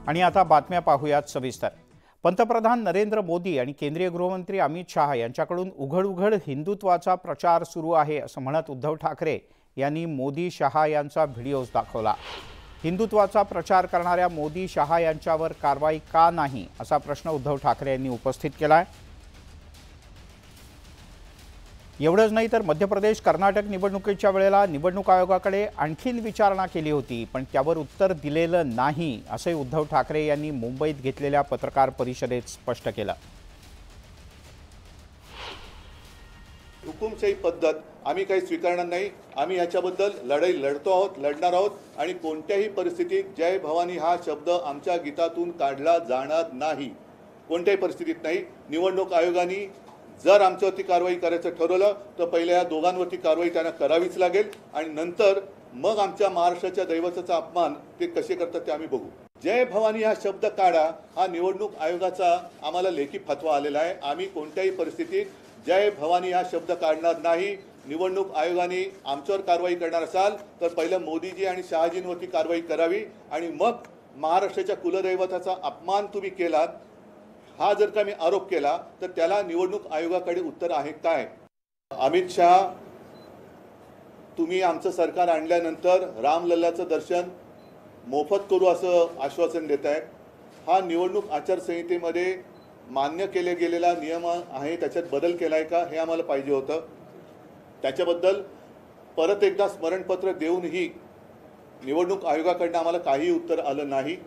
आणि आता बातम्या पाहूयात सविस्तर। पंतप्रधान नरेंद्र मोदी आणि केंद्रीय गृहमंत्री अमित शाह यांच्याकडून उघड हिंदुत्वाचा प्रचार सुरू आहे असं म्हणत उद्धव ठाकरे यांनी मोदी शाह यांचा व्हिडिओ दाखवला। हिंदुत्वाचा प्रचार करणाऱ्या मोदी शाह यांच्यावर कारवाई का नाही असा प्रश्न उद्धव ठाकरे यांनी उपस्थित केलाय। एवढंच नाही तर मध्य प्रदेश कर्नाटक निवडणुकीच्या वेळेला निवडणूक आयोगाकडे आणखीन विचारणा केली होती, पण त्यावर उत्तर दिलेलं नाही असे उद्धव ठाकरे यांनी मुंबईत घेतलेल्या पत्रकार परिषदेत स्पष्ट केलं। हुकुमशाही पद्धत आम्ही काही स्वीकारणार नाही। आम्ही याच्याबद्दल लढाई लढतो आहोत, लढणार आहोत आणि कोणत्याही परिस्थितीत जय भवानी हा शब्द आमच्या गीतातून काढला जाणार नाही, कोणत्याही परिस्थितीत नाही। निवडणूक आयोगाने जर आमच्यावरती कारवाई करायचं ठरवलं तर पहिले या दोघांवरती कारवाई त्यांना करावीच लागेल आणि नंतर मग आमच्या महाराष्ट्राच्या दैवताचा अपमान ते कसे करतात ते आम्ही बघू। जय भवानी हा शब्द काढा हा निवडणूक आयोगाचा आम्हाला लेखी फतवा आलेला आहे। आम्ही कोणत्याही परिस्थितीत जय भवानी हा शब्द काढणार नाही। निवडणूक आयोगाने आमच्यावर कारवाई करणार असाल तर पहिलं मोदीजी आणि शहाजींवरती कारवाई करावी आणि मग महाराष्ट्राच्या कुलदैवताचा अपमान तुम्ही केलात हा जर का मी आरोप केला तर त्याला निवडणूक आयोगाकडे उत्तर आहे काय। अमित शाह तुम्ही आमचं सरकार आणल्यानंतर रामलल्लाचं दर्शन मोफत करू असं आश्वासन देत आहे। हा निवडणूक आचारसंहितेमध्ये मान्य केले गेलेला नियम आहे, त्याच्यात बदल केलाय का हे आम्हाला पाहिजे होतं। त्याच्याबद्दल परत एकदा स्मरणपत्र देऊनही निवडणूक आयोगाकडनं आम्हाला काही उत्तर आलं नाही।